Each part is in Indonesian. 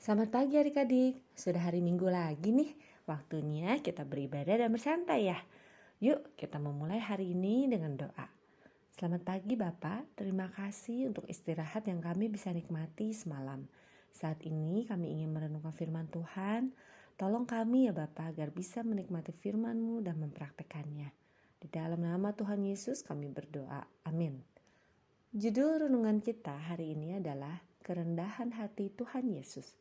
Selamat pagi adik-adik, sudah hari Minggu lagi nih. Waktunya kita beribadah dan bersantai ya. Yuk kita memulai hari ini dengan doa. Selamat pagi Bapak, terima kasih untuk istirahat yang kami bisa nikmati semalam. Saat ini kami ingin merenungkan firman Tuhan. Tolong kami ya Bapak agar bisa menikmati firman-Mu dan mempraktekannya. Di dalam nama Tuhan Yesus kami berdoa, amin. Judul renungan kita hari ini adalah kerendahan hati Tuhan Yesus.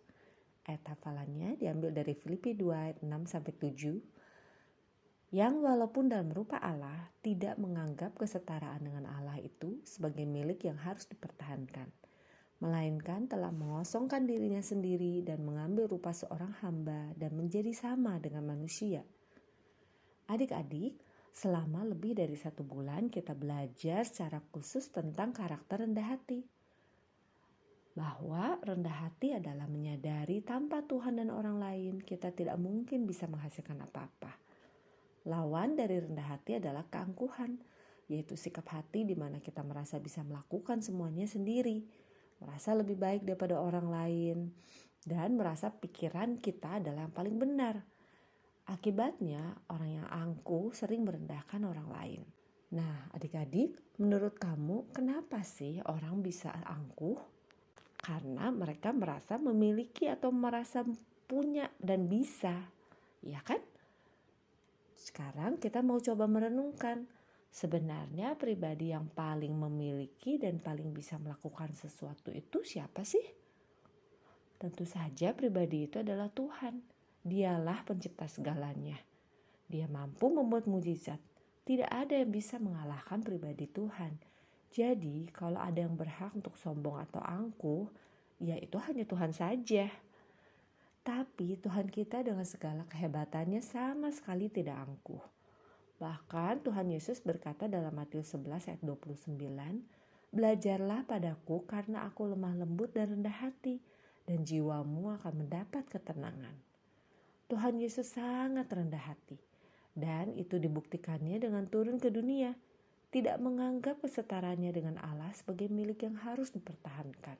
Ayat hafalannya diambil dari Filipi 2 ayat 6-7 yang walaupun dalam rupa Allah tidak menganggap kesetaraan dengan Allah itu sebagai milik yang harus dipertahankan, melainkan telah mengosongkan dirinya sendiri dan mengambil rupa seorang hamba dan menjadi sama dengan manusia. Adik-adik, selama lebih dari 1 bulan kita belajar secara khusus tentang karakter rendah hati. Bahwa rendah hati adalah menyadari tanpa Tuhan dan orang lain kita tidak mungkin bisa menghasilkan apa-apa. Lawan dari rendah hati adalah keangkuhan, yaitu sikap hati di mana kita merasa bisa melakukan semuanya sendiri, merasa lebih baik daripada orang lain, dan merasa pikiran kita adalah yang paling benar. Akibatnya orang yang angkuh sering merendahkan orang lain. Nah adik-adik, menurut kamu kenapa sih orang bisa angkuh? Karena mereka merasa memiliki atau merasa punya dan bisa, ya kan? Sekarang kita mau coba merenungkan, sebenarnya pribadi yang paling memiliki dan paling bisa melakukan sesuatu itu siapa sih? Tentu saja pribadi itu adalah Tuhan. Dialah pencipta segalanya. Dia mampu membuat mujizat. Tidak ada yang bisa mengalahkan pribadi Tuhan. Jadi kalau ada yang berhak untuk sombong atau angkuh, ya itu hanya Tuhan saja. Tapi Tuhan kita dengan segala kehebatannya sama sekali tidak angkuh. Bahkan Tuhan Yesus berkata dalam Matius 11 ayat 29, "Belajarlah padaku karena aku lemah lembut dan rendah hati, dan jiwamu akan mendapat ketenangan." Tuhan Yesus sangat rendah hati, dan itu dibuktikannya dengan turun ke dunia. Tidak menganggap kesetaraannya dengan Allah sebagai milik yang harus dipertahankan.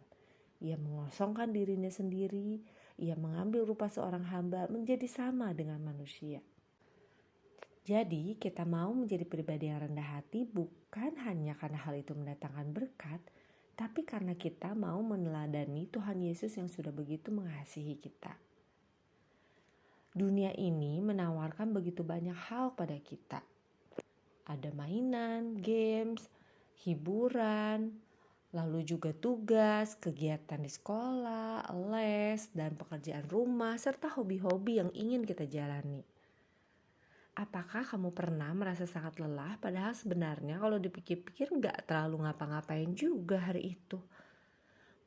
Ia mengosongkan dirinya sendiri, ia mengambil rupa seorang hamba menjadi sama dengan manusia. Jadi kita mau menjadi pribadi yang rendah hati bukan hanya karena hal itu mendatangkan berkat, tapi karena kita mau meneladani Tuhan Yesus yang sudah begitu mengasihi kita. Dunia ini menawarkan begitu banyak hal pada kita. Ada mainan, games, hiburan, lalu juga tugas, kegiatan di sekolah, les, dan pekerjaan rumah, serta hobi-hobi yang ingin kita jalani. Apakah kamu pernah merasa sangat lelah padahal sebenarnya kalau dipikir-pikir gak terlalu ngapa-ngapain juga hari itu?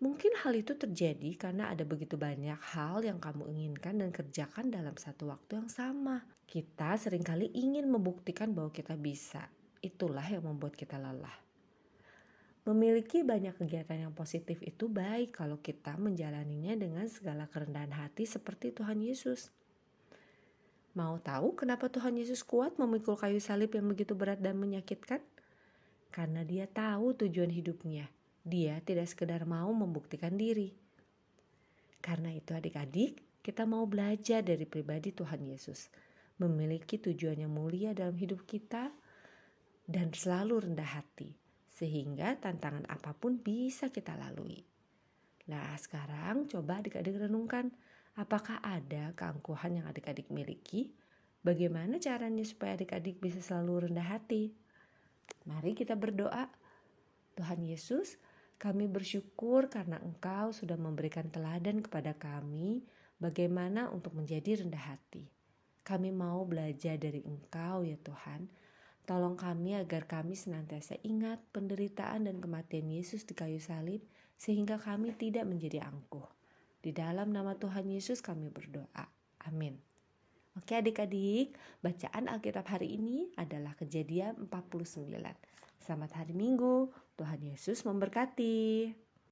Mungkin hal itu terjadi karena ada begitu banyak hal yang kamu inginkan dan kerjakan dalam satu waktu yang sama. Kita seringkali ingin membuktikan bahwa kita bisa. Itulah yang membuat kita lelah. Memiliki banyak kegiatan yang positif itu baik kalau kita menjalaninya dengan segala kerendahan hati seperti Tuhan Yesus. Mau tahu kenapa Tuhan Yesus kuat memikul kayu salib yang begitu berat dan menyakitkan? Karena dia tahu tujuan hidupnya. Dia tidak sekedar mau membuktikan diri. Karena itu adik-adik, kita mau belajar dari pribadi Tuhan Yesus. Memiliki tujuan yang mulia dalam hidup kita dan selalu rendah hati. Sehingga tantangan apapun bisa kita lalui. Nah sekarang coba adik-adik renungkan. Apakah ada keangkuhan yang adik-adik miliki? Bagaimana caranya supaya adik-adik bisa selalu rendah hati? Mari kita berdoa. Tuhan Yesus, kami bersyukur karena Engkau sudah memberikan teladan kepada kami bagaimana untuk menjadi rendah hati. Kami mau belajar dari Engkau ya Tuhan. Tolong kami agar kami senantiasa ingat penderitaan dan kematian Yesus di kayu salib sehingga kami tidak menjadi angkuh. Di dalam nama Tuhan Yesus kami berdoa. Amin. Oke adik-adik, bacaan Alkitab hari ini adalah Kejadian 49. Selamat hari Minggu, Tuhan Yesus memberkati.